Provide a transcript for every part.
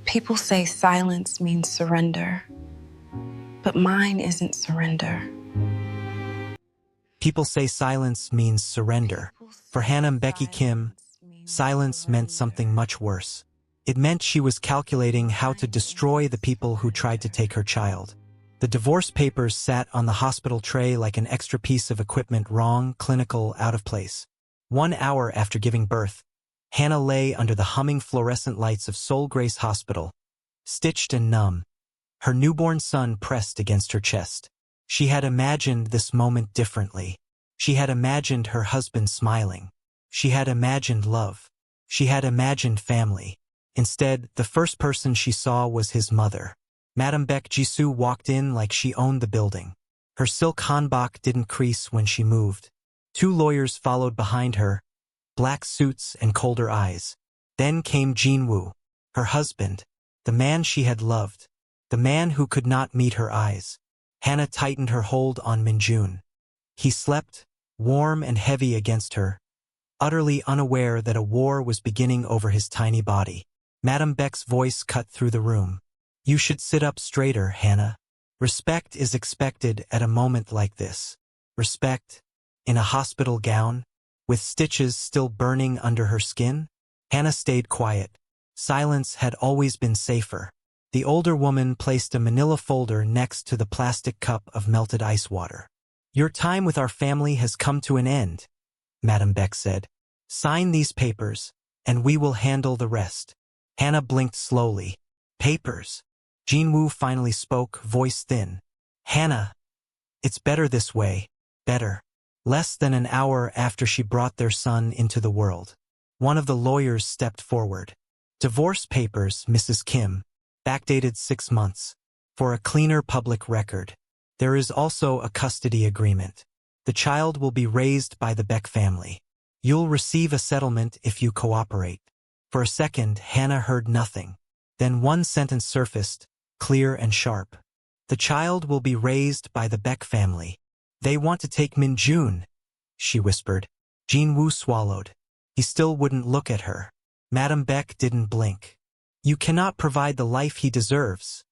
People say silence means surrender, but mine isn't surrender. People say silence means surrender. For Hana and Becky Kim, silence meant something much worse. It meant she was calculating how to destroy the people who tried to take her child. The divorce papers sat on the hospital tray like an extra piece of equipment, wrong, clinical, out of place. 1 hour after giving birth, Hana lay under the humming fluorescent lights of Soul Grace Hospital, stitched and numb, her newborn son pressed against her chest. She had imagined this moment differently. She had imagined her husband smiling. She had imagined love. She had imagined family. Instead, the first person she saw was his mother. Madame Baek Jisoo walked in like she owned the building. Her silk hanbok didn't crease when she moved. 2 lawyers followed behind her, black suits and colder eyes. Then came Jinwoo, her husband, the man she had loved, the man who could not meet her eyes. Hana tightened her hold on Minjun. He slept, warm and heavy against her, utterly unaware that a war was beginning over his tiny body. Madame Baek's voice cut through the room. You should sit up straighter, Hana. Respect is expected at a moment like this. Respect? In a hospital gown, with stitches still burning under her skin? Hana stayed quiet. Silence had always been safer. The older woman placed a manila folder next to the plastic cup of melted ice water. Your time with our family has come to an end, Madame Baek said. Sign these papers, and we will handle the rest. Hana blinked slowly. Papers? Jinwoo finally spoke, voice thin. Hana, it's better this way. Better. Less than an hour after she brought their son into the world, one of the lawyers stepped forward. Divorce papers, Mrs. Kim, backdated 6 months. For a cleaner public record. There is also a custody agreement. The child will be raised by the Baek family. You'll receive a settlement if you cooperate. For a second, Hana heard nothing. Then one sentence surfaced, clear and sharp. The child will be raised by the Baek family. They want to take Minjun, she whispered. Jinwoo swallowed. He still wouldn't look at her. Madame Baek didn't blink. You cannot provide the life he deserves,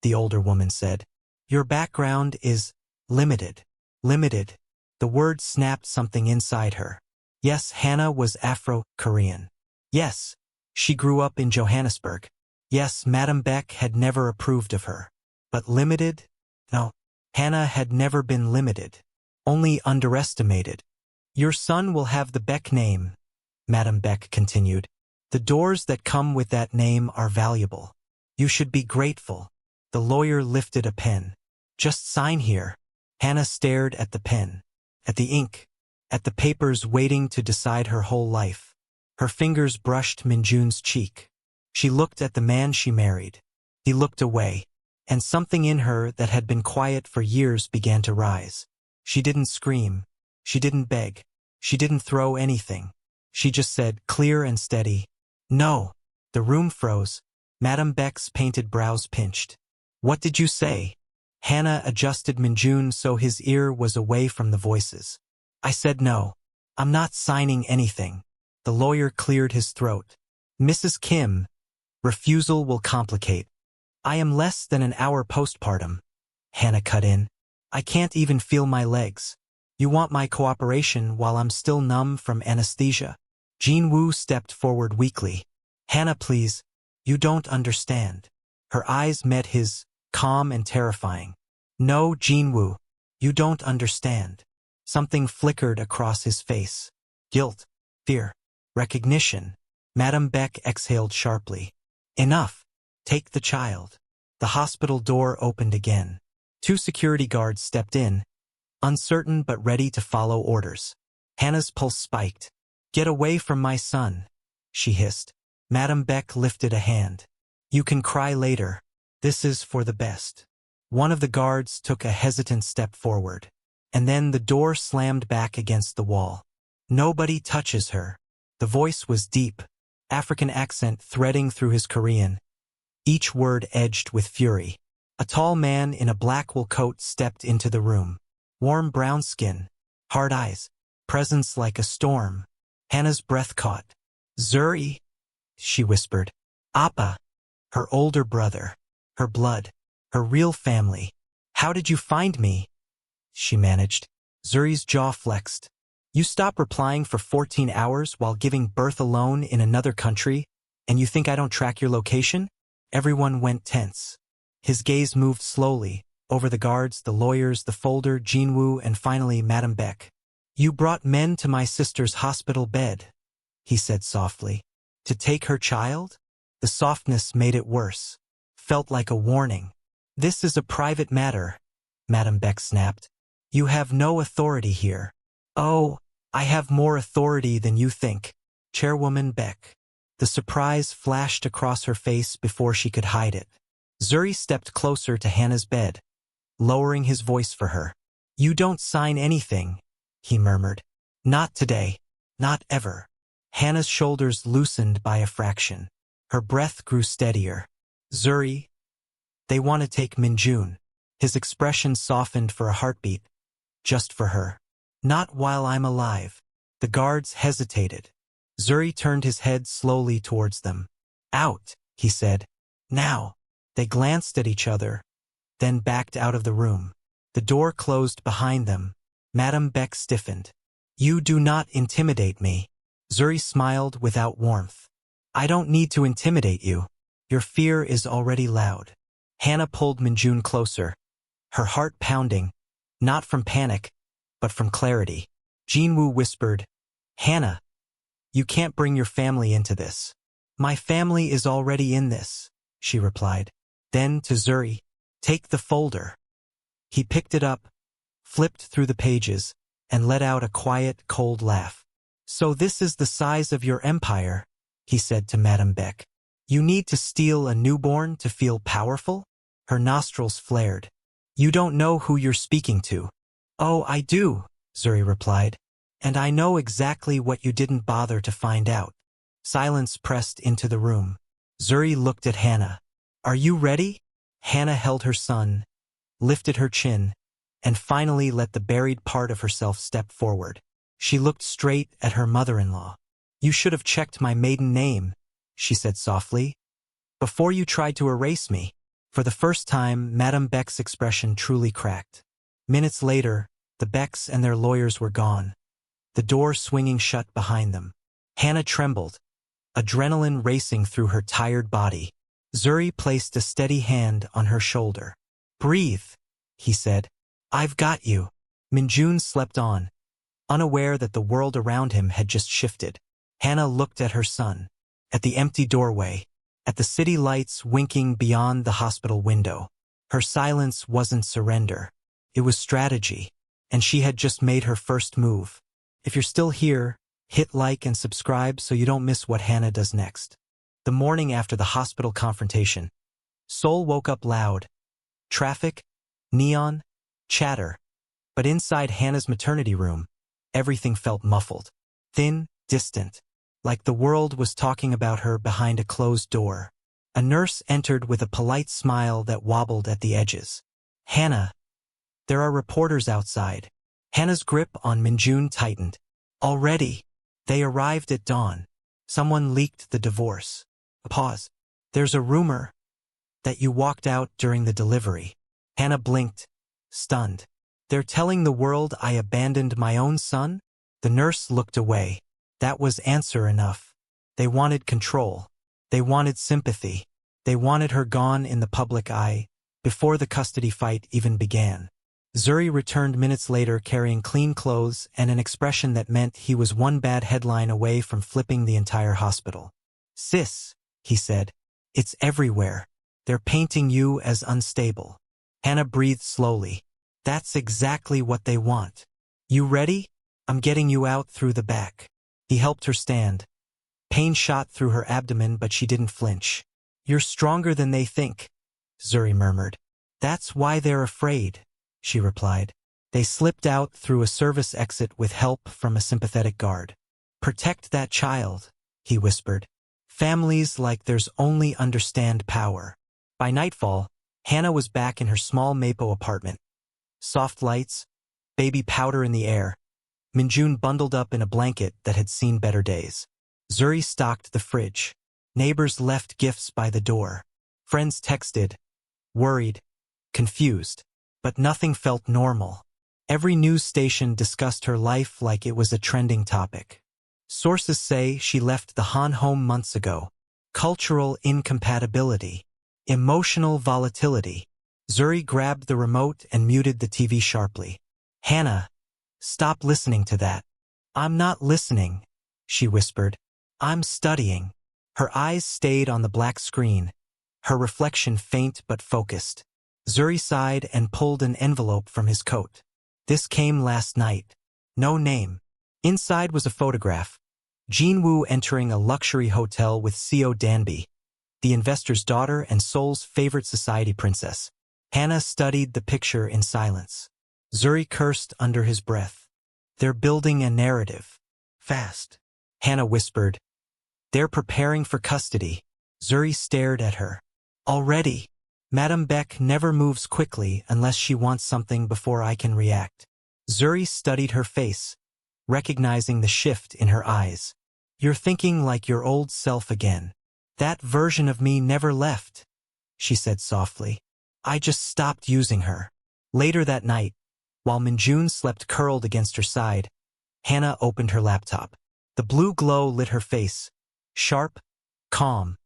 the older woman said. Your background is limited. Limited. The word snapped something inside her. Yes, Hana was Afro-Korean. Yes, she grew up in Johannesburg. Yes, Madame Baek had never approved of her. But limited? No. Hana had never been limited. Only underestimated. Your son will have the Baek name, Madame Baek continued. The doors that come with that name are valuable. You should be grateful. The lawyer lifted a pen. Just sign here. Hana stared at the pen, at the ink, at the papers waiting to decide her whole life. Her fingers brushed Minjun's cheek. She looked at the man she married. He looked away, and something in her that had been quiet for years began to rise. She didn't scream. She didn't beg. She didn't throw anything. She just said, clear and steady, no. The room froze. Madame Baek's painted brows pinched. What did you say? Hana adjusted Minjun so his ear was away from the voices. I said no. I'm not signing anything. The lawyer cleared his throat. Mrs. Kim, refusal will complicate. I am less than an hour postpartum. Hana cut in. I can't even feel my legs. You want my cooperation while I'm still numb from anesthesia? Jinwoo stepped forward weakly. Hana, please. You don't understand. Her eyes met his, calm and terrifying. No, Jinwoo. You don't understand. Something flickered across his face. Guilt, fear, recognition. Madame Baek exhaled sharply. Enough. Take the child. The hospital door opened again. 2 security guards stepped in, uncertain but ready to follow orders. Hana's pulse spiked. Get away from my son, she hissed. Madame Baek lifted a hand. You can cry later. This is for the best. One of the guards took a hesitant step forward. And then the door slammed back against the wall. Nobody touches her. The voice was deep, African accent threading through his Korean, each word edged with fury. A tall man in a black wool coat stepped into the room. Warm brown skin, hard eyes, presence like a storm. Hana's breath caught. Zuri, she whispered. Appa. Her older brother. Her blood. Her real family. How did you find me? She managed. Zuri's jaw flexed. You stop replying for 14 hours while giving birth alone in another country, and you think I don't track your location? Everyone went tense. His gaze moved slowly, over the guards, the lawyers, the folder, Jinwoo, and finally Madame Beck. You brought men to my sister's hospital bed, he said softly. To take her child? The softness made it worse. Felt like a warning. This is a private matter, Madame Beck snapped. You have no authority here. Oh, I have more authority than you think, Chairwoman Beck. The surprise flashed across her face before she could hide it. Zuri stepped closer to Hana's bed, lowering his voice for her. You don't sign anything, he murmured. Not today. Not ever. Hana's shoulders loosened by a fraction. Her breath grew steadier. Zuri, they want to take Minjun. His expression softened for a heartbeat. Just for her. Not while I'm alive. The guards hesitated. Zuri turned his head slowly towards them. Out, he said. Now. They glanced at each other, then backed out of the room. The door closed behind them. Madame Beck stiffened. You do not intimidate me. Zuri smiled without warmth. I don't need to intimidate you. Your fear is already loud. Hana pulled Minjun closer, her heart pounding, not from panic, but from clarity. Jinwoo whispered, Hana, you can't bring your family into this. My family is already in this, she replied. Then to Zuri, take the folder. He picked it up, flipped through the pages, and let out a quiet, cold laugh. So this is the size of your empire, he said to Madame Beck. You need to steal a newborn to feel powerful? Her nostrils flared. You don't know who you're speaking to. Oh, I do, Zuri replied. And I know exactly what you didn't bother to find out. Silence pressed into the room. Zuri looked at Hana. Are you ready? Hana held her son, lifted her chin, and finally let the buried part of herself step forward. She looked straight at her mother-in-law. You should have checked my maiden name, she said softly, before you tried to erase me. For the first time, Madame Beck's expression truly cracked. Minutes later, the Becks and their lawyers were gone, the door swinging shut behind them. Hana trembled, adrenaline racing through her tired body. Zuri placed a steady hand on her shoulder. Breathe, he said. I've got you. Minjun slept on, unaware that the world around him had just shifted. Hana looked at her son, at the empty doorway, at the city lights winking beyond the hospital window. Her silence wasn't surrender. It was strategy, and she had just made her first move. If you're still here, hit like and subscribe so you don't miss what Hana does next. The morning after the hospital confrontation, Seoul woke up loud. Traffic, neon, chatter. But inside Hana's maternity room, everything felt muffled, thin, distant, like the world was talking about her behind a closed door. A nurse entered with a polite smile that wobbled at the edges. Hana, there are reporters outside. Hana's grip on Minjun tightened. Already, they arrived at dawn. Someone leaked the divorce. A pause. There's a rumor that you walked out during the delivery. Hana blinked, stunned. They're telling the world I abandoned my own son? The nurse looked away. That was answer enough. They wanted control. They wanted sympathy. They wanted her gone in the public eye, before the custody fight even began. Zuri returned minutes later carrying clean clothes and an expression that meant he was one bad headline away from flipping the entire hospital. Sis, he said, it's everywhere. They're painting you as unstable. Hana breathed slowly. That's exactly what they want. You ready? I'm getting you out through the back. He helped her stand. Pain shot through her abdomen, but she didn't flinch. You're stronger than they think, Zuri murmured. That's why they're afraid, she replied. They slipped out through a service exit with help from a sympathetic guard. Protect that child, he whispered. Families like theirs only understand power. By nightfall, Hana was back in her small Mapo apartment. Soft lights, baby powder in the air. Minjun bundled up in a blanket that had seen better days. Zuri stocked the fridge. Neighbors left gifts by the door. Friends texted, worried, confused, but nothing felt normal. Every news station discussed her life like it was a trending topic. Sources say she left the Han home months ago. Cultural incompatibility. Emotional volatility. Zuri grabbed the remote and muted the TV sharply. Hana, stop listening to that. I'm not listening, she whispered. I'm studying. Her eyes stayed on the black screen, her reflection faint but focused. Zuri sighed and pulled an envelope from his coat. This came last night. No name. Inside was a photograph. Jinwoo entering a luxury hotel with Co Danby, the investor's daughter and Seoul's favorite society princess. Hana studied the picture in silence. Zuri cursed under his breath. They're building a narrative. Fast. Hana whispered. They're preparing for custody. Zuri stared at her. Already. Madame Beck never moves quickly unless she wants something before I can react. Zuri studied her face, recognizing the shift in her eyes. You're thinking like your old self again. That version of me never left, she said softly. I just stopped using her. Later that night, while Minjun slept curled against her side, Hana opened her laptop. The blue glow lit her face, sharp, calm,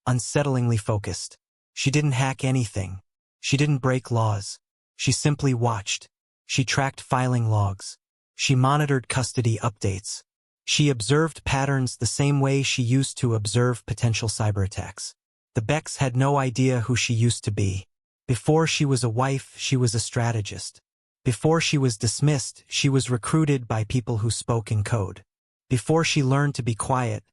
unsettlingly focused. She didn't hack anything. She didn't break laws. She simply watched. She tracked filing logs. She monitored custody updates. She observed patterns the same way she used to observe potential cyberattacks. The Becks had no idea who she used to be. Before she was a wife, she was a strategist. Before she was dismissed, she was recruited by people who spoke in code. Before she learned to be quiet,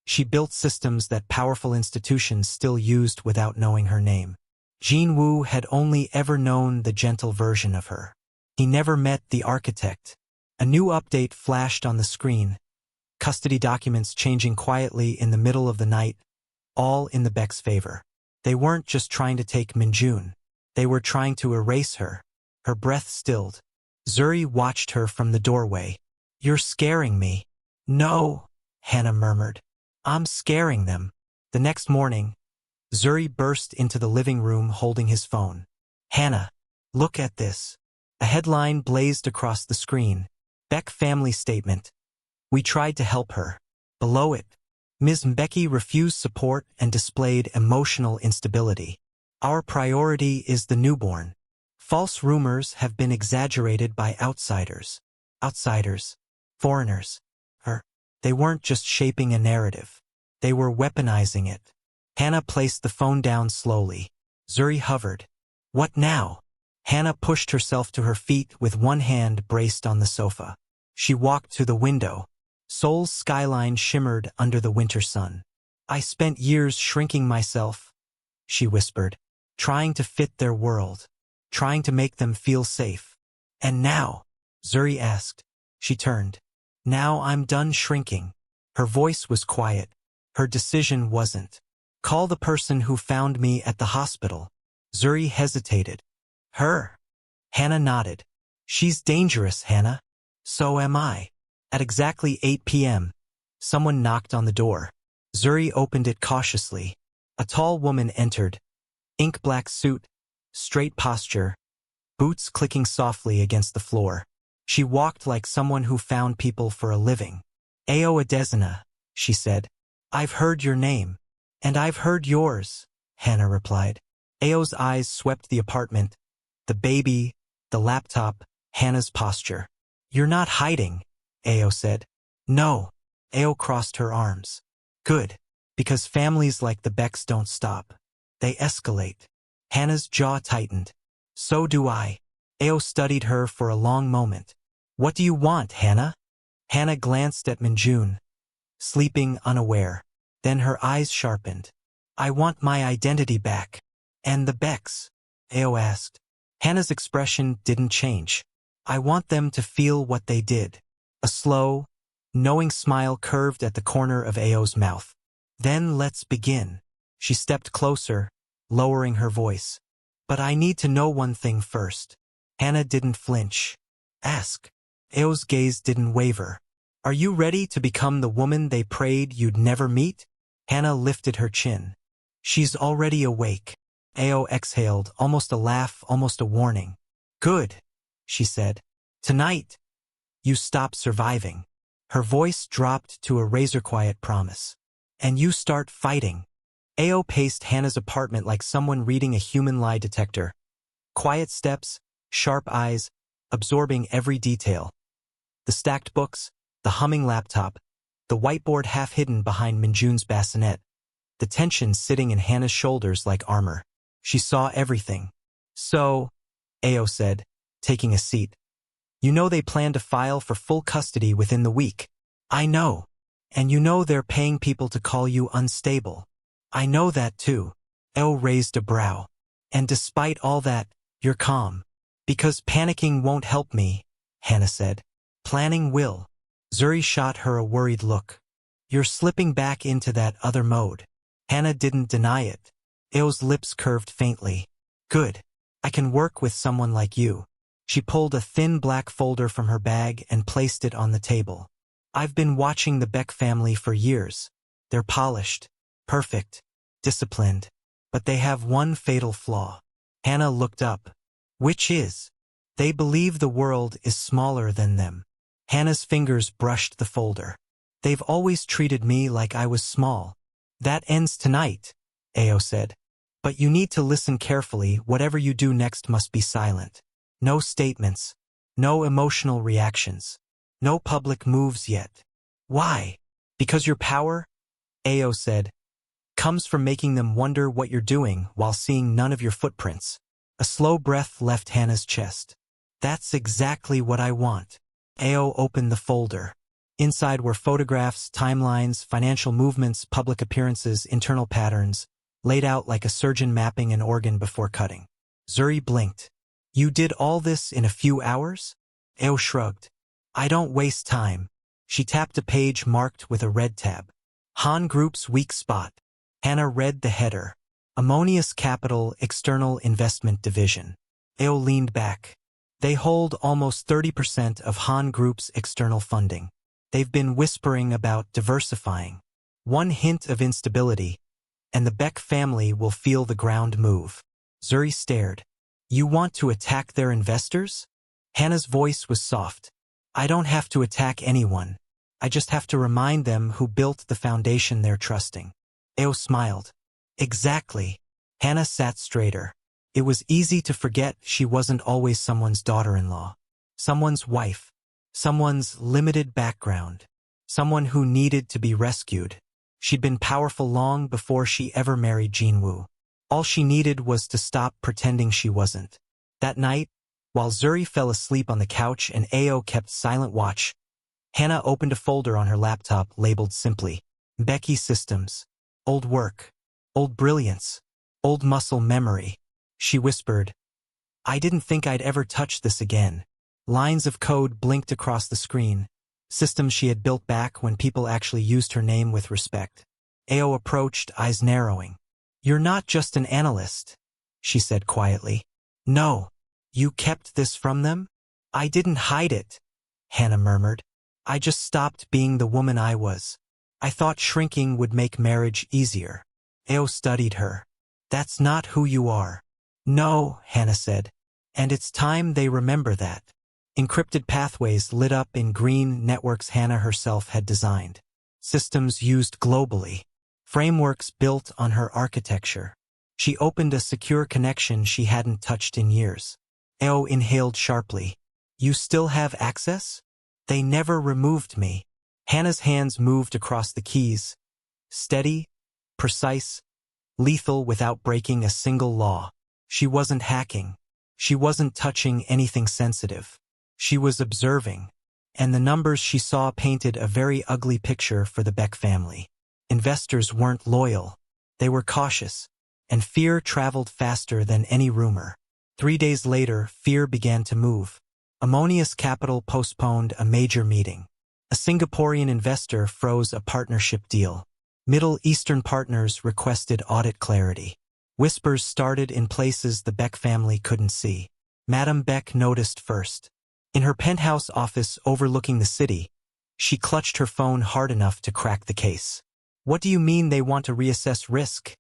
she built systems that powerful institutions still used without knowing her name. Jinwoo had only ever known the gentle version of her. He never met the architect. A new update flashed on the screen. Custody documents changing quietly in the middle of the night, all in the Beck's favor. They weren't just trying to take Minjun. They were trying to erase her. Her breath stilled. Zuri watched her from the doorway. You're scaring me. No, Hana murmured. I'm scaring them. The next morning, Zuri burst into the living room holding his phone. Hana, look at this. A headline blazed across the screen. Beck family statement. We tried to help her. Below it, Ms. Mbeki refused support and displayed emotional instability. Our priority is the newborn. False rumors have been exaggerated by outsiders. Outsiders. Foreigners. They weren't just shaping a narrative. They were weaponizing it. Hana placed the phone down slowly. Zuri hovered. What now? Hana pushed herself to her feet with one hand braced on the sofa. She walked to the window. Seoul's skyline shimmered under the winter sun. I spent years shrinking myself, she whispered, trying to fit their world, trying to make them feel safe. And now? Zuri asked. She turned. Now I'm done shrinking. Her voice was quiet. Her decision wasn't. Call the person who found me at the hospital. Zuri hesitated. Her? Hana nodded. She's dangerous, Hana. So am I. At exactly 8 p.m., someone knocked on the door. Zuri opened it cautiously. A tall woman entered. Ink-black suit, straight posture, boots clicking softly against the floor. She walked like someone who found people for a living. Ao Adesina, she said. I've heard your name. And I've heard yours, Hana replied. Ao's eyes swept the apartment, the baby, the laptop, Hana's posture. You're not hiding, Ao said. No. Ao crossed her arms. Good. Because families like the Becks don't stop. They escalate. Hana's jaw tightened. So do I. Ao studied her for a long moment. What do you want, Hana? Hana glanced at Minjun, sleeping unaware. Then her eyes sharpened. I want my identity back. And the Becks? Ao asked. Hana's expression didn't change. I want them to feel what they did. A slow, knowing smile curved at the corner of Ao's mouth. Then let's begin. She stepped closer, lowering her voice. But I need to know one thing first. Hana didn't flinch. Ask. Ao's gaze didn't waver. Are you ready to become the woman they prayed you'd never meet? Hana lifted her chin. She's already awake. Ao exhaled, almost a laugh, almost a warning. Good, she said. Tonight, you stop surviving. Her voice dropped to a razor-quiet promise. And you start fighting. Ao paced Hana's apartment like someone reading a human lie detector. Quiet steps, sharp eyes, absorbing every detail. The stacked books, the humming laptop, the whiteboard half hidden behind Minjun's bassinet, the tension sitting in Hana's shoulders like armor. She saw everything. So, Ao said, taking a seat. You know they plan to file for full custody within the week. I know. And you know they're paying people to call you unstable. I know that too. Ao raised a brow. And despite all that, you're calm. Because panicking won't help me, Hana said. Planning will. Zuri shot her a worried look. You're slipping back into that other mode. Hana didn't deny it. Ao's lips curved faintly. Good. I can work with someone like you. She pulled a thin black folder from her bag and placed it on the table. I've been watching the Beck family for years. They're polished, perfect, disciplined, but they have one fatal flaw. Hana looked up. Which is? They believe the world is smaller than them. Hana's fingers brushed the folder. They've always treated me like I was small. That ends tonight, Ao said. But you need to listen carefully. Whatever you do next must be silent. No statements. No emotional reactions. No public moves yet. Why? Because your power, Ao said, comes from making them wonder what you're doing while seeing none of your footprints. A slow breath left Hana's chest. That's exactly what I want. Ao opened the folder. Inside were photographs, timelines, financial movements, public appearances, internal patterns, laid out like a surgeon mapping an organ before cutting. Zuri blinked. You did all this in a few hours? Ao shrugged. I don't waste time. She tapped a page marked with a red tab. Han Group's weak spot. Hana read the header. Ammonius Capital External Investment Division. Ao leaned back. They hold almost 30% of Han Group's external funding. They've been whispering about diversifying. One hint of instability, and the Beck family will feel the ground move. Zuri stared. You want to attack their investors? Hana's voice was soft. I don't have to attack anyone. I just have to remind them who built the foundation they're trusting. Ao smiled. Exactly. Hana sat straighter. It was easy to forget she wasn't always someone's daughter-in-law, someone's wife, someone's limited background, someone who needed to be rescued. She'd been powerful long before she ever married Jinwoo. All she needed was to stop pretending she wasn't. That night, while Zuri fell asleep on the couch and Ao kept silent watch, Hana opened a folder on her laptop labeled simply, Becky Systems. Old work. Old brilliance. Old muscle memory. She whispered, I didn't think I'd ever touch this again. Lines of code blinked across the screen, systems she had built back when people actually used her name with respect. Ao approached, eyes narrowing. You're not just an analyst, she said quietly. No. You kept this from them? I didn't hide it, Hana murmured. I just stopped being the woman I was. I thought shrinking would make marriage easier. Ao studied her. That's not who you are. No, Hana said. And it's time they remember that. Encrypted pathways lit up in green networks Hana herself had designed. Systems used globally. Frameworks built on her architecture. She opened a secure connection she hadn't touched in years. Ao inhaled sharply. You still have access? They never removed me. Hana's hands moved across the keys. Steady, precise, lethal without breaking a single law. She wasn't hacking. She wasn't touching anything sensitive. She was observing. And the numbers she saw painted a very ugly picture for the Beck family. Investors weren't loyal. They were cautious. And fear traveled faster than any rumor. 3 days later, fear began to move. Ammonius Capital postponed a major meeting. A Singaporean investor froze a partnership deal. Middle Eastern partners requested audit clarity. Whispers started in places the Beck family couldn't see. Madame Beck noticed first. In her penthouse office overlooking the city, she clutched her phone hard enough to crack the case. What do you mean they want to reassess risk?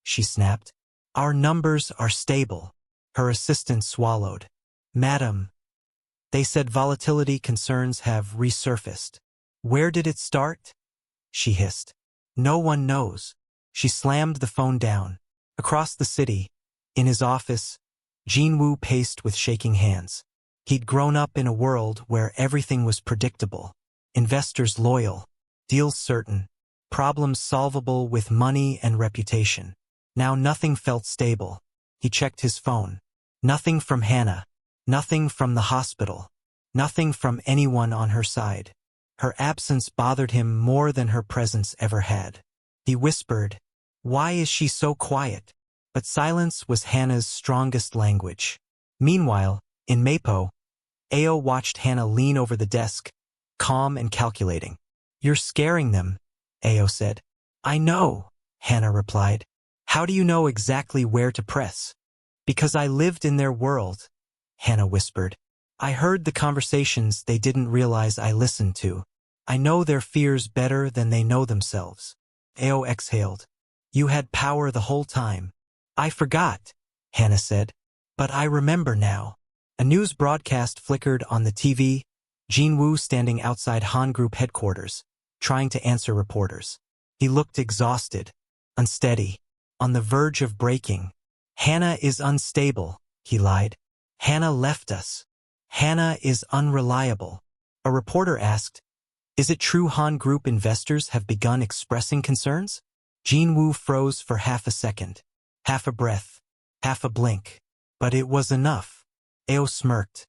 She snapped. Our numbers are stable. Her assistant swallowed. Madam, they said volatility concerns have resurfaced. Where did it start? She hissed. No one knows. She slammed the phone down. Across the city, in his office, Jinwoo paced with shaking hands. He'd grown up in a world where everything was predictable. Investors loyal, deals certain, problems solvable with money and reputation. Now nothing felt stable. He checked his phone. Nothing from Hana. Nothing from the hospital. Nothing from anyone on her side. Her absence bothered him more than her presence ever had. He whispered, "Why is she so quiet?" But silence was Hana's strongest language. Meanwhile, in Mapo, Ao watched Hana lean over the desk, calm and calculating. "You're scaring them," Ao said. "I know," Hana replied. "How do you know exactly where to press?" "Because I lived in their world," Hana whispered. "I heard the conversations they didn't realize I listened to. I know their fears better than they know themselves." Ao exhaled. "You had power the whole time." "I forgot," Hana said. "But I remember now." A news broadcast flickered on the TV, Jinwoo standing outside Han Group headquarters, trying to answer reporters. He looked exhausted, unsteady, on the verge of breaking. "Hana is unstable," he lied. "Hana left us. Hana is unreliable." A reporter asked, "Is it true Han Group investors have begun expressing concerns?" Jinwoo froze for half a second. Half a breath, half a blink. But it was enough. Ao smirked.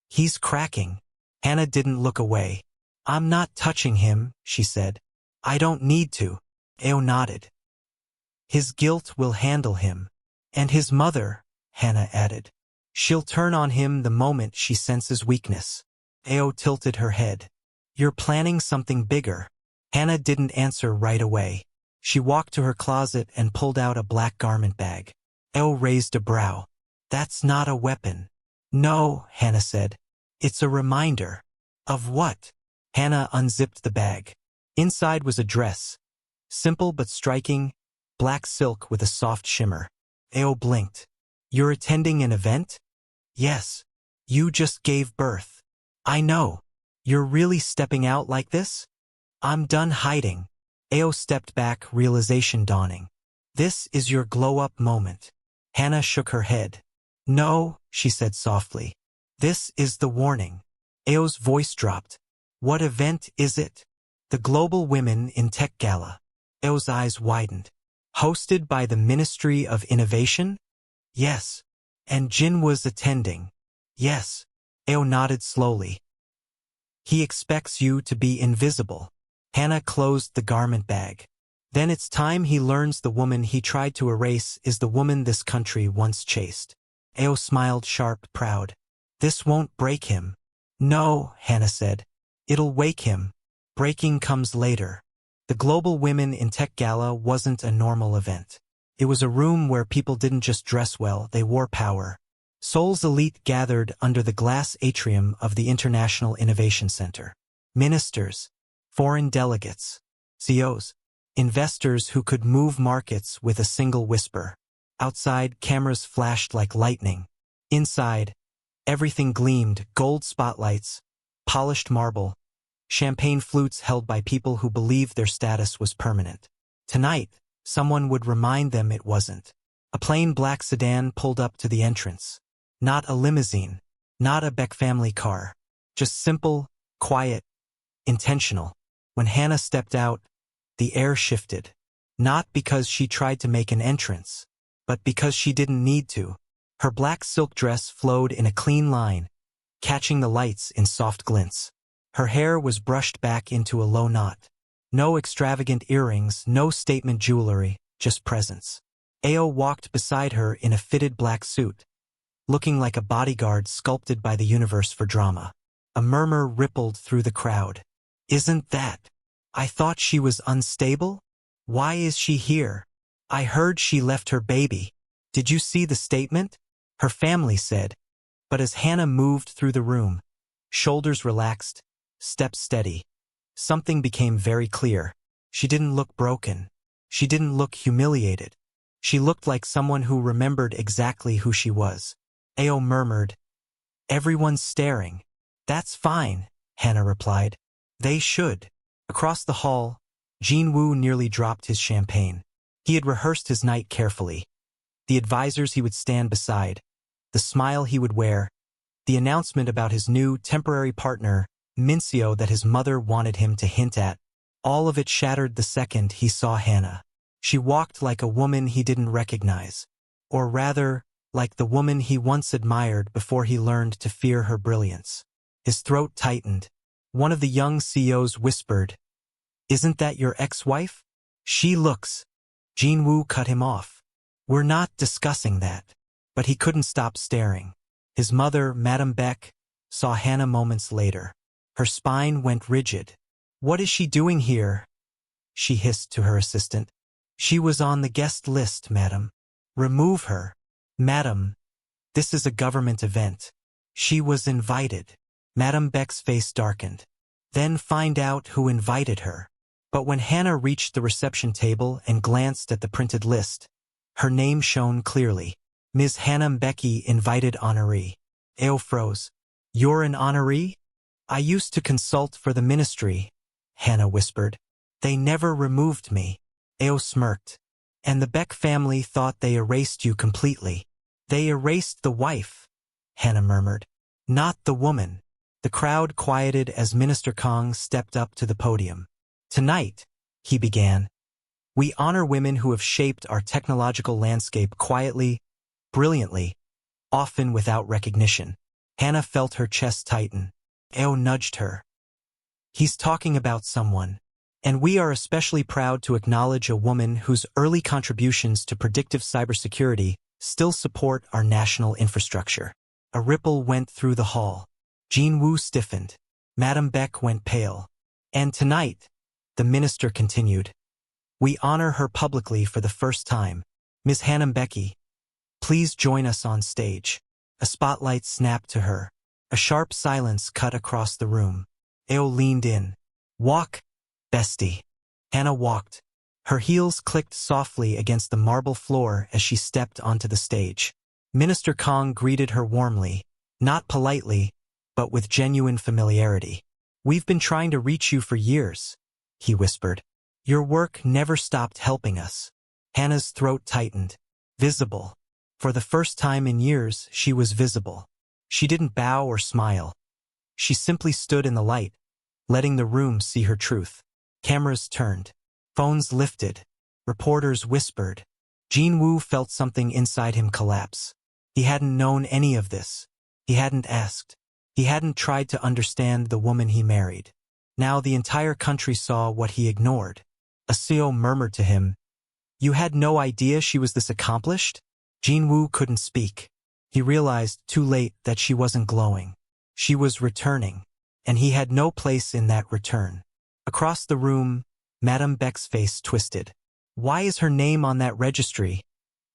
"He's cracking." Hana didn't look away. "I'm not touching him," she said. "I don't need to." Ao nodded. "His guilt will handle him. And his mother," Hana added. "She'll turn on him the moment she senses weakness." Ao tilted her head. "You're planning something bigger." Hana didn't answer right away. She walked to her closet and pulled out a black garment bag. Ao raised a brow. "That's not a weapon." "No," Hana said. "It's a reminder." "Of what?" Hana unzipped the bag. Inside was a dress. Simple but striking, black silk with a soft shimmer. Ao blinked. "You're attending an event?" "Yes. You just gave birth." "I know. You're really stepping out like this?" "I'm done hiding." Ao stepped back, realization dawning. "This is your glow-up moment." Hana shook her head. "No," she said softly. "This is the warning." Ao's voice dropped. "What event is it?" "The Global Women in Tech Gala." Ao's eyes widened. "Hosted by the Ministry of Innovation?" "Yes." "And Jin was attending?" "Yes." Ao nodded slowly. "He expects you to be invisible." Hana closed the garment bag. "Then it's time he learns the woman he tried to erase is the woman this country once chased." Ao smiled sharp, proud. "This won't break him." "No," Hana said. "It'll wake him. Breaking comes later." The Global Women in Tech Gala wasn't a normal event. It was a room where people didn't just dress well, they wore power. Seoul's elite gathered under the glass atrium of the International Innovation Center. Ministers, foreign delegates, CEOs, investors who could move markets with a single whisper. Outside, cameras flashed like lightning. Inside, everything gleamed, gold spotlights, polished marble, champagne flutes held by people who believed their status was permanent. Tonight, someone would remind them it wasn't. A plain black sedan pulled up to the entrance. Not a limousine, not a Beck family car. Just simple, quiet, intentional. When Hana stepped out, the air shifted. Not because she tried to make an entrance, but because she didn't need to. Her black silk dress flowed in a clean line, catching the lights in soft glints. Her hair was brushed back into a low knot. No extravagant earrings, no statement jewelry, just presence. Ao walked beside her in a fitted black suit, looking like a bodyguard sculpted by the universe for drama. A murmur rippled through the crowd. "Isn't that? I thought she was unstable? Why is she here? I heard she left her baby. Did you see the statement?" Her family said. But as Hana moved through the room, shoulders relaxed, steps steady, something became very clear. She didn't look broken. She didn't look humiliated. She looked like someone who remembered exactly who she was. Ao murmured, "Everyone's staring." "That's fine," Hana replied. "They should." Across the hall, Jinwoo nearly dropped his champagne. He had rehearsed his night carefully. The advisors he would stand beside, the smile he would wear, the announcement about his new temporary partner, Mincio, that his mother wanted him to hint at, all of it shattered the second he saw Hana. She walked like a woman he didn't recognize, or rather, like the woman he once admired before he learned to fear her brilliance. His throat tightened. One of the young CEOs whispered, "Isn't that your ex-wife?" "She looks." Jinwoo cut him off. "We're not discussing that." But he couldn't stop staring. His mother, Madame Beck, saw Hana moments later. Her spine went rigid. "What is she doing here?" she hissed to her assistant. "She was on the guest list, madam." "Remove her." "Madam, this is a government event." "She was invited." Madame Beck's face darkened. "Then find out who invited her." But when Hana reached the reception table and glanced at the printed list, her name shone clearly. Ms. Hana Mbeki, invited honoree. Ao froze. "You're an honoree?" "I used to consult for the ministry," Hana whispered. "They never removed me." Ao smirked. "And the Beck family thought they erased you completely." "They erased the wife," Hana murmured. "Not the woman." The crowd quieted as Minister Kong stepped up to the podium. "Tonight," he began, "we honor women who have shaped our technological landscape quietly, brilliantly, often without recognition." Hana felt her chest tighten. Ao nudged her. "He's talking about someone. And we are especially proud to acknowledge a woman whose early contributions to predictive cybersecurity still support our national infrastructure." A ripple went through the hall. Jinwoo stiffened. Madame Beck went pale. "And tonight," the minister continued, "we honor her publicly for the first time. Ms. Hana Mbeki, please join us on stage." A spotlight snapped to her. A sharp silence cut across the room. Ao leaned in. "Walk, bestie." Hana walked. Her heels clicked softly against the marble floor as she stepped onto the stage. Minister Kong greeted her warmly, not politely, but with genuine familiarity. "We've been trying to reach you for years," he whispered. "Your work never stopped helping us." Hana's throat tightened. Visible. For the first time in years, she was visible. She didn't bow or smile. She simply stood in the light, letting the room see her truth. Cameras turned. Phones lifted. Reporters whispered. Jinwoo felt something inside him collapse. He hadn't known any of this. He hadn't asked. He hadn't tried to understand the woman he married. Now the entire country saw what he ignored. A CEO murmured to him, "You had no idea she was this accomplished?" Jinwoo couldn't speak. He realized too late that she wasn't glowing. She was returning, and he had no place in that return. Across the room, Madame Beck's face twisted. "Why is her name on that registry?"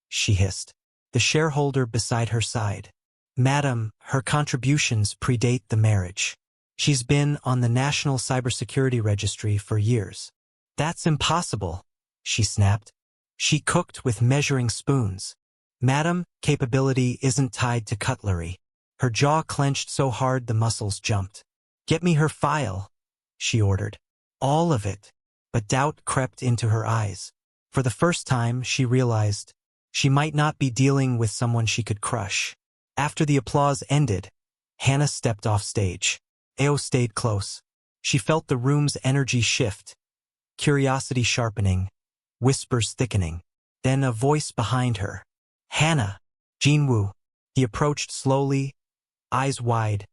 she hissed. The shareholder beside her sighed. "Madam, her contributions predate the marriage. She's been on the National Cybersecurity Registry for years." "That's impossible," she snapped. "She cooked with measuring spoons." "Madam, capability isn't tied to cutlery." Her jaw clenched so hard the muscles jumped. "Get me her file," she ordered. "All of it." But doubt crept into her eyes. For the first time, she realized she might not be dealing with someone she could crush. After the applause ended, Hana stepped off stage. Ao stayed close. She felt the room's energy shift, curiosity sharpening, whispers thickening. Then a voice behind her. "Hana!" "Jinwoo." He approached slowly, eyes wide,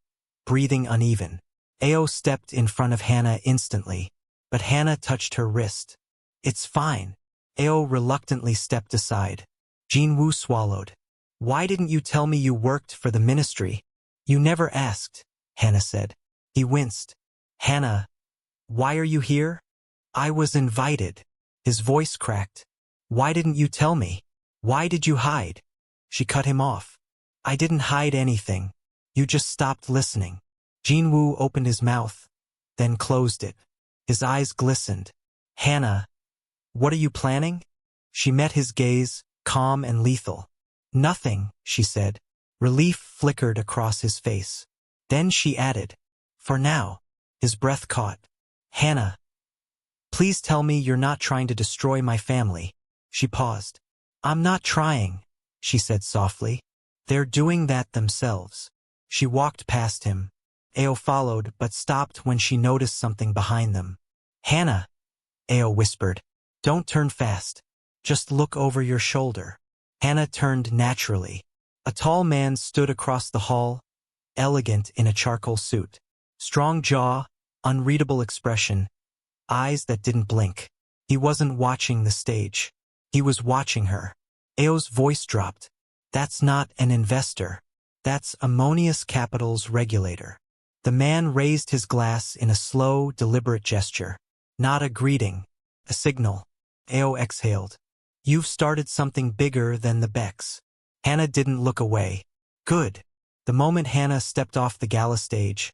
breathing uneven. Ao stepped in front of Hana instantly, but Hana touched her wrist. "It's fine." Ao reluctantly stepped aside. Jinwoo swallowed. "Why didn't you tell me you worked for the ministry?" "You never asked," Hana said. He winced. "Hana, why are you here?" "I was invited." His voice cracked. "Why didn't you tell me? Why did you hide?" She cut him off. "I didn't hide anything. You just stopped listening." Jinwoo opened his mouth, then closed it. His eyes glistened. "Hana, what are you planning?" She met his gaze, calm and lethal. "Nothing," she said. Relief flickered across his face. Then she added, "For now." His breath caught. "Hana, please tell me you're not trying to destroy my family." She paused. "I'm not trying," she said softly. "They're doing that themselves." She walked past him. Ao followed, but stopped when she noticed something behind them. "Hana," Ao whispered. "Don't turn fast. Just look over your shoulder." Hana turned naturally. A tall man stood across the hall, elegant in a charcoal suit. Strong jaw, unreadable expression, eyes that didn't blink. He wasn't watching the stage. He was watching her. Ao's voice dropped. "That's not an investor. That's Ammonius Capital's regulator." The man raised his glass in a slow, deliberate gesture. Not a greeting, a signal. Ao exhaled. "You've started something bigger than the Becks." Hana didn't look away. Good. The moment Hana stepped off the gala stage,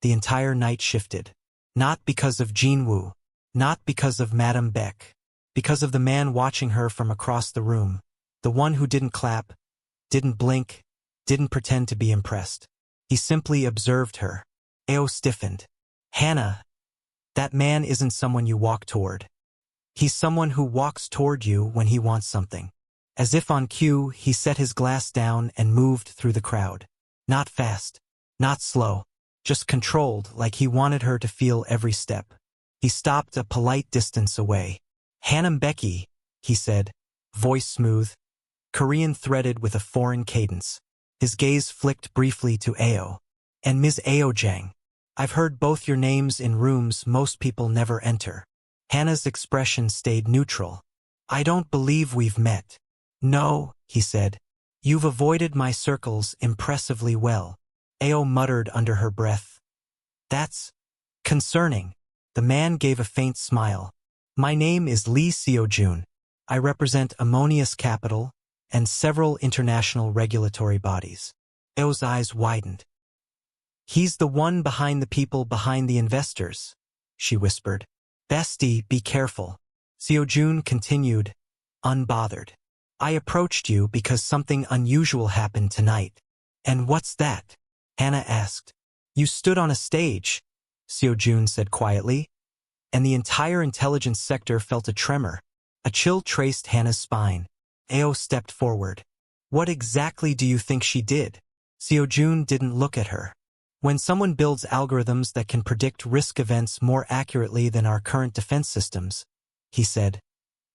the entire night shifted. Not because of Jinwoo, not because of Madame Beck, because of the man watching her from across the room, the one who didn't clap, didn't blink, didn't pretend to be impressed. He simply observed her. Ao stiffened. "Hana, that man isn't someone you walk toward. He's someone who walks toward you when he wants something." As if on cue, he set his glass down and moved through the crowd. Not fast, not slow, just controlled, like he wanted her to feel every step. He stopped a polite distance away. "Hana Becky," he said, voice smooth, Korean threaded with a foreign cadence. His gaze flicked briefly to Ao. "And Ms. Ao Jang. I've heard both your names in rooms most people never enter." Hana's expression stayed neutral. "I don't believe we've met." "No," he said. "You've avoided my circles impressively well." Ao muttered under her breath. "That's concerning." The man gave a faint smile. "My name is Lee Seo-jun. I represent Ammonius Capital and several international regulatory bodies." Ao's eyes widened. "He's the one behind the people behind the investors," she whispered. "Bestie, be careful." Seo-jun continued, unbothered. "I approached you because something unusual happened tonight." "And what's that?" Hana asked. "You stood on a stage," Seo-jun said quietly, and the entire intelligence sector felt a tremor. A chill traced Hana's spine. Ao stepped forward. "What exactly do you think she did?" Seo-jun didn't look at her. "When someone builds algorithms that can predict risk events more accurately than our current defense systems," he said,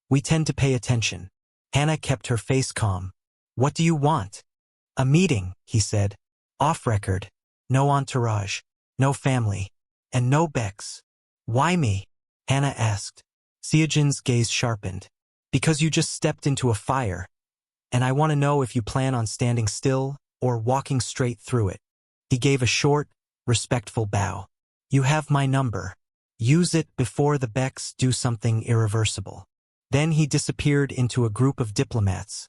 "we tend to pay attention." Hana kept her face calm. "What do you want?" "A meeting," he said. "Off record. No entourage. No family. And no Becks." "Why me?" Hana asked. Seojin's gaze sharpened. "Because you just stepped into a fire, and I want to know if you plan on standing still or walking straight through it." He gave a short, respectful bow. "You have my number. Use it before the Becks do something irreversible." Then he disappeared into a group of diplomats,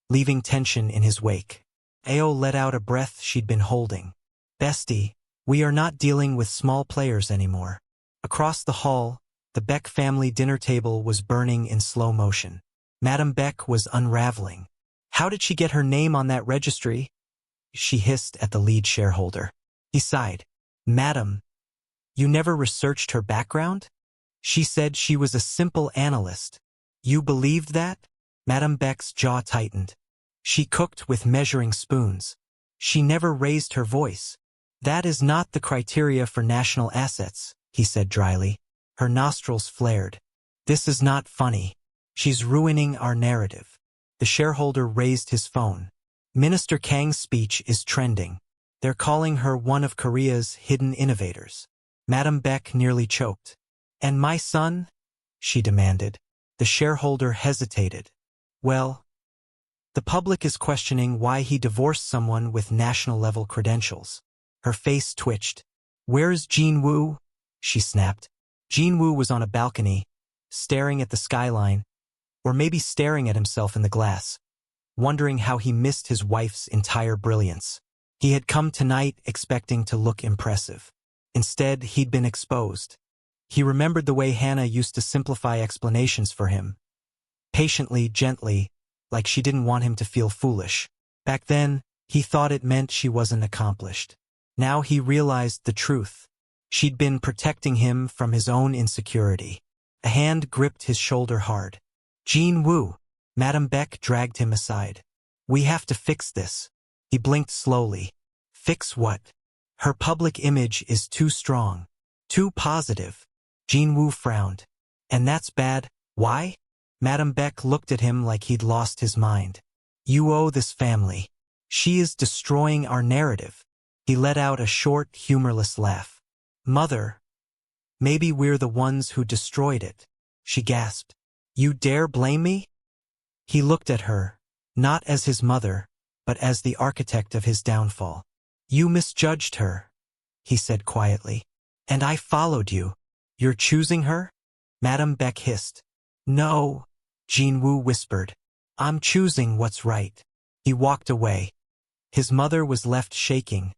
leaving tension in his wake. Ao let out a breath she'd been holding. "Bestie, we are not dealing with small players anymore." Across the hall, the Beck family dinner table was burning in slow motion. Madame Beck was unraveling. "How did she get her name on that registry?" she hissed at the lead shareholder. He sighed. "Madam, you never researched her background?" "She said she was a simple analyst." "You believed that?" Madame Beck's jaw tightened. "She cooked with measuring spoons. She never raised her voice." "That is not the criteria for national assets," he said dryly. Her nostrils flared. "This is not funny. She's ruining our narrative." The shareholder raised his phone. "Minister Kang's speech is trending. They're calling her one of Korea's hidden innovators." Madame Beck nearly choked. "And my son?" she demanded. The shareholder hesitated. "Well, the public is questioning why he divorced someone with national-level credentials." Her face twitched. "Where's Jinwoo?" she snapped. Jinwoo was on a balcony, staring at the skyline, or maybe staring at himself in the glass, wondering how he missed his wife's entire brilliance. He had come tonight expecting to look impressive. Instead, he'd been exposed. He remembered the way Hana used to simplify explanations for him. Patiently, gently, like she didn't want him to feel foolish. Back then, he thought it meant she wasn't accomplished. Now he realized the truth. She'd been protecting him from his own insecurity. A hand gripped his shoulder hard. Jean Wu. Madame Beck dragged him aside. We have to fix this. He blinked slowly. Fix what? Her public image is too strong. Too positive. Jean Wu frowned. And that's bad. Why? Madame Beck looked at him like he'd lost his mind. You owe this family. She is destroying our narrative. He let out a short, humorless laugh. Mother, maybe we're the ones who destroyed it, she gasped. You dare blame me? He looked at her, not as his mother, but as the architect of his downfall. You misjudged her, he said quietly. And I followed you. You're choosing her? Madame Beck hissed. No, Jean Wu whispered. I'm choosing what's right. He walked away. His mother was left shaking,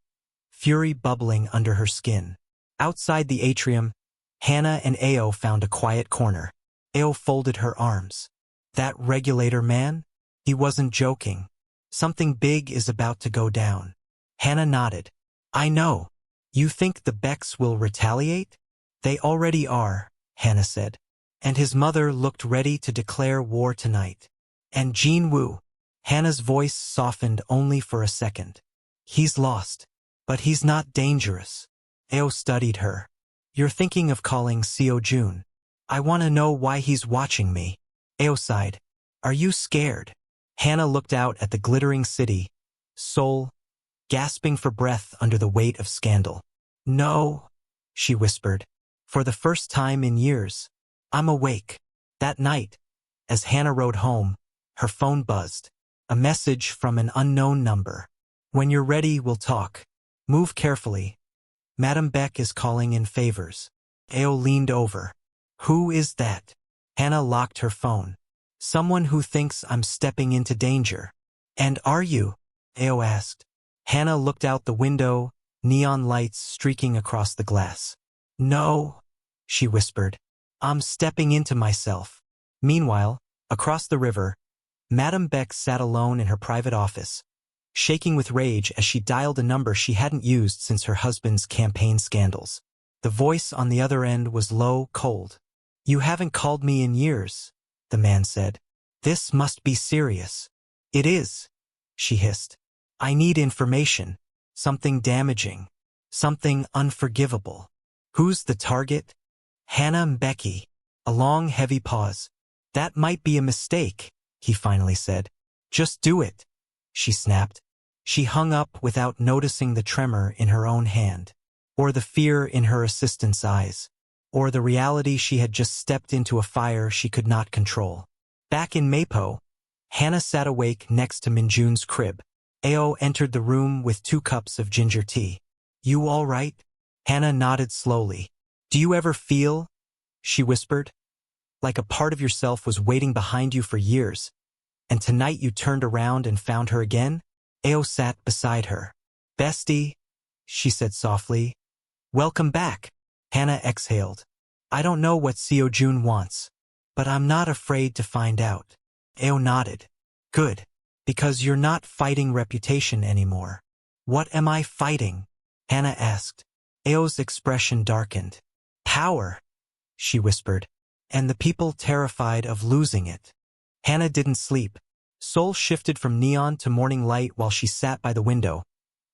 fury bubbling under her skin. Outside the atrium, Hana and Ao found a quiet corner. Ao folded her arms. That regulator man? He wasn't joking. Something big is about to go down. Hana nodded. I know. You think the Becks will retaliate? They already are, Hana said. And his mother looked ready to declare war tonight. And Jean Wu. Hana's voice softened only for a second. He's lost. But he's not dangerous. Ao studied her. You're thinking of calling Seo Jun. I want to know why he's watching me. Ao sighed. Are you scared? Hana looked out at the glittering city, Seoul, gasping for breath under the weight of scandal. No, she whispered. For the first time in years, I'm awake. That night, as Hana rode home, her phone buzzed. A message from an unknown number. When you're ready, we'll talk. Move carefully. Madame Beck is calling in favors. Ao leaned over. Who is that? Hana locked her phone. Someone who thinks I'm stepping into danger. And are you? Ao asked. Hana looked out the window, neon lights streaking across the glass. No, she whispered. I'm stepping into myself. Meanwhile, across the river, Madame Beck sat alone in her private office, shaking with rage as she dialed a number she hadn't used since her husband's campaign scandals. The voice on the other end was low, cold. You haven't called me in years, the man said. This must be serious. It is, she hissed. I need information. Something damaging. Something unforgivable. Who's the target? Hana Mbeki. A long, heavy pause. That might be a mistake, he finally said. Just do it, she snapped. She hung up without noticing the tremor in her own hand, or the fear in her assistant's eyes, or the reality she had just stepped into a fire she could not control. Back in Mapo, Hana sat awake next to Minjun's crib. Ao entered the room with 2 cups of ginger tea. You all right? Hana nodded slowly. Do you ever feel, she whispered, like a part of yourself was waiting behind you for years, and tonight you turned around and found her again? Ao sat beside her. Bestie, she said softly. Welcome back. Hana exhaled. I don't know what Seo Jun wants, but I'm not afraid to find out. Ao nodded. Good, because you're not fighting reputation anymore. What am I fighting? Hana asked. Ao's expression darkened. Power, she whispered, and the people terrified of losing it. Hana didn't sleep. Seoul shifted from neon to morning light while she sat by the window,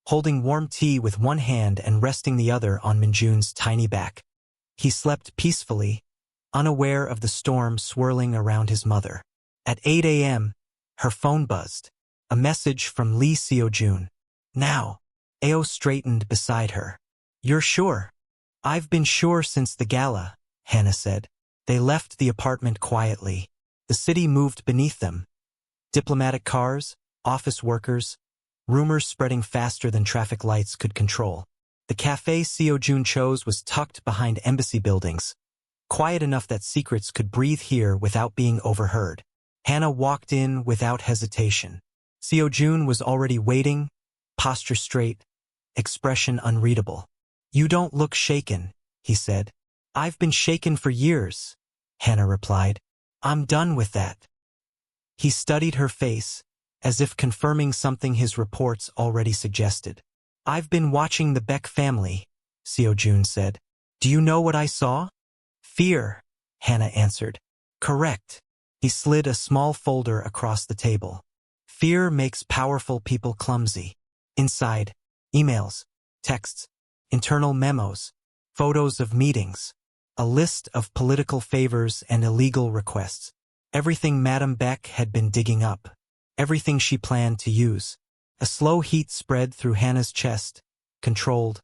holding warm tea with one hand and resting the other on Minjun's tiny back. He slept peacefully, unaware of the storm swirling around his mother. At 8 a.m., her phone buzzed. A message from Lee Seo-jun. Now. Ao straightened beside her. You're sure? I've been sure since the gala, Hana said. They left the apartment quietly. The city moved beneath them. Diplomatic cars, office workers, rumors spreading faster than traffic lights could control. The cafe Seo-jun chose was tucked behind embassy buildings, quiet enough that secrets could breathe here without being overheard. Hana walked in without hesitation. Seo-jun was already waiting, posture straight, expression unreadable. You don't look shaken, he said. I've been shaken for years, Hana replied. I'm done with that. He studied her face, as if confirming something his reports already suggested. I've been watching the Beck family, Seo-jun said. Do you know what I saw? Fear, Hana answered. Correct. He slid a small folder across the table. Fear makes powerful people clumsy. Inside, emails, texts, internal memos, photos of meetings, a list of political favors and illegal requests. Everything Madame Beck had been digging up. Everything she planned to use. A slow heat spread through Hannah's chest, controlled,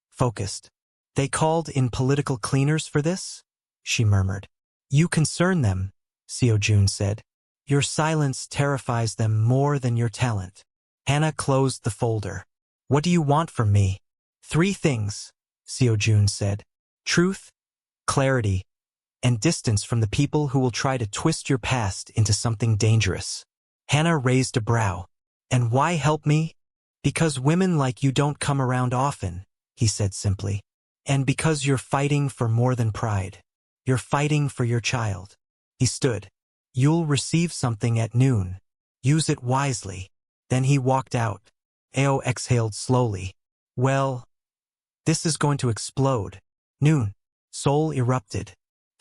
focused. They called in political cleaners for this? She murmured. You concern them, Seo-jun said. Your silence terrifies them more than your talent. Hana closed the folder. What do you want from me? 3 things, Seo-jun said. Truth, clarity, and distance from the people who will try to twist your past into something dangerous. Hana raised a brow. And why help me? Because women like you don't come around often, he said simply. And because you're fighting for more than pride. You're fighting for your child. He stood. You'll receive something at noon. Use it wisely. Then he walked out. Ao exhaled slowly. Well, this is going to explode. Noon. Seoul erupted.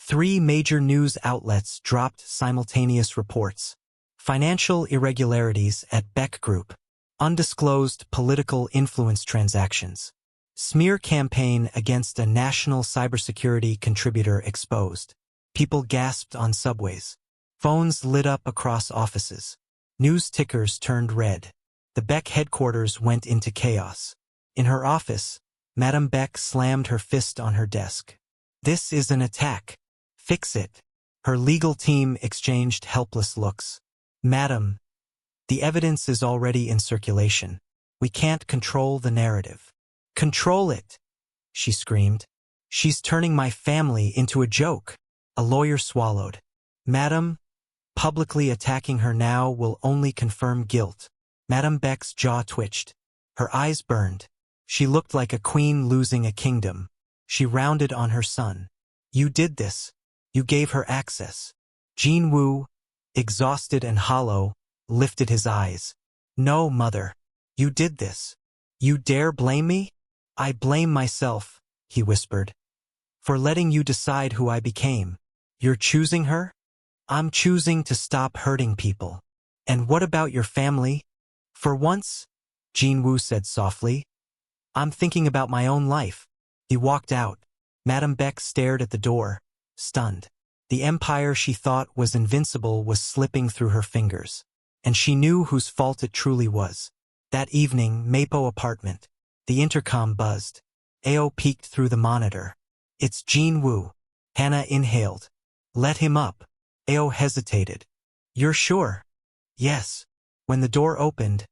3 major news outlets dropped simultaneous reports. Financial irregularities at Beck Group. Undisclosed political influence transactions. Smear campaign against a national cybersecurity contributor exposed. People gasped on subways. Phones lit up across offices. News tickers turned red. The Beck headquarters went into chaos. In her office, Madame Beck slammed her fist on her desk. This is an attack. Fix it. Her legal team exchanged helpless looks. Madam, the evidence is already in circulation. We can't control the narrative. Control it, she screamed. She's turning my family into a joke. A lawyer swallowed. Madam, publicly attacking her now will only confirm guilt. Madame Beck's jaw twitched. Her eyes burned. She looked like a queen losing a kingdom. She rounded on her son. You did this. You gave her access. Jin-woo, exhausted and hollow, lifted his eyes. No, mother. You did this. You dare blame me? I blame myself, he whispered. For letting you decide who I became. You're choosing her? I'm choosing to stop hurting people. And what about your family? For once, Jin-woo said softly, I'm thinking about my own life. He walked out. Madame Beck stared at the door, stunned. The empire she thought was invincible was slipping through her fingers. And she knew whose fault it truly was. That evening, Mapo apartment. The intercom buzzed. Ao peeked through the monitor. It's Jin-woo. Hana inhaled. Let him up. Ao hesitated. You're sure? Yes. When the door opened,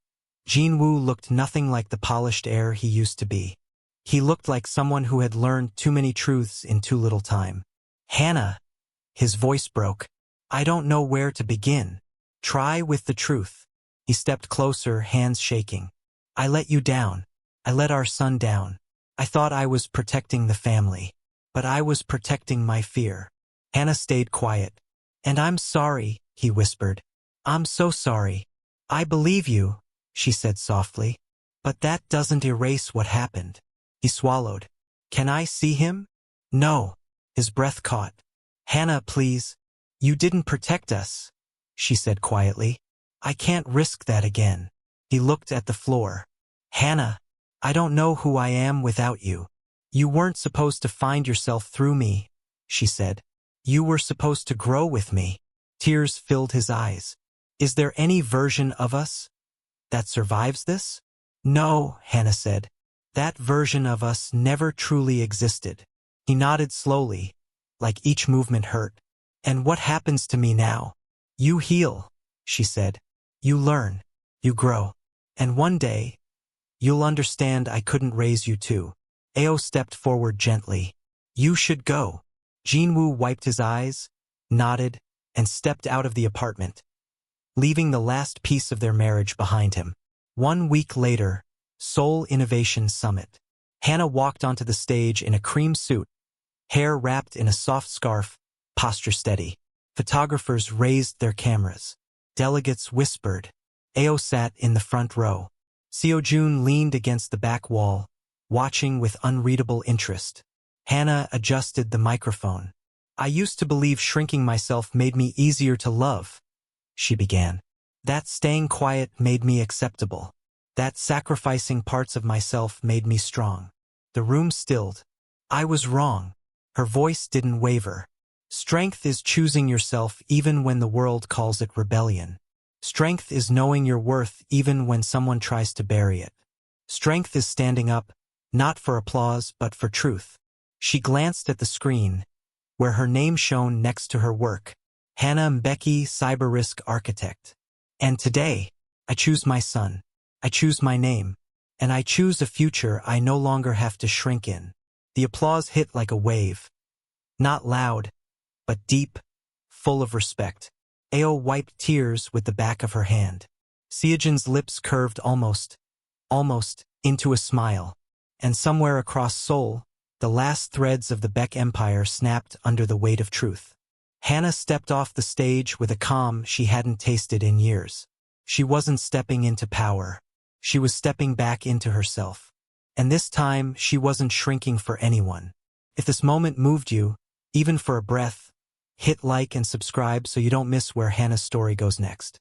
Jin-woo looked nothing like the polished heir he used to be. He looked like someone who had learned too many truths in too little time. Hana, his voice broke. I don't know where to begin. Try with the truth. He stepped closer, hands shaking. I let you down. I let our son down. I thought I was protecting the family. But I was protecting my fear. Hana stayed quiet. And I'm sorry, he whispered. I'm so sorry. I believe you, she said softly. But that doesn't erase what happened. He swallowed. Can I see him? No. His breath caught. Hana, please. You didn't protect us, she said quietly. I can't risk that again. He looked at the floor. Hana, I don't know who I am without you. You weren't supposed to find yourself through me, she said. You were supposed to grow with me. Tears filled his eyes. Is there any version of us that survives this? No, Hana said. That version of us never truly existed. He nodded slowly, like each movement hurt. And what happens to me now? You heal, she said. You learn. You grow. And one day, you'll understand I couldn't raise you too. Ao stepped forward gently. You should go. Jin-woo wiped his eyes, nodded, and stepped out of the apartment, leaving the last piece of their marriage behind him. 1 week later, Seoul Innovation Summit. Hana walked onto the stage in a cream suit, hair wrapped in a soft scarf, posture steady. Photographers raised their cameras. Delegates whispered. Ao sat in the front row. Seojun leaned against the back wall, watching with unreadable interest. Hana adjusted the microphone. I used to believe shrinking myself made me easier to love, she began. That staying quiet made me acceptable. That sacrificing parts of myself made me strong. The room stilled. I was wrong. Her voice didn't waver. Strength is choosing yourself even when the world calls it rebellion. Strength is knowing your worth even when someone tries to bury it. Strength is standing up, not for applause but for truth. She glanced at the screen, where her name shone next to her work. Hana Mbeki, cyber risk architect. And today, I choose my son. I choose my name. And I choose a future I no longer have to shrink in. The applause hit like a wave. Not loud, but deep, full of respect. Ao wiped tears with the back of her hand. Seojun's lips curved almost, into a smile. And somewhere across Seoul, the last threads of the Baek Empire snapped under the weight of truth. Hana stepped off the stage with a calm she hadn't tasted in years. She wasn't stepping into power. She was stepping back into herself. And this time, she wasn't shrinking for anyone. If this moment moved you, even for a breath, hit like and subscribe so you don't miss where Hana's story goes next.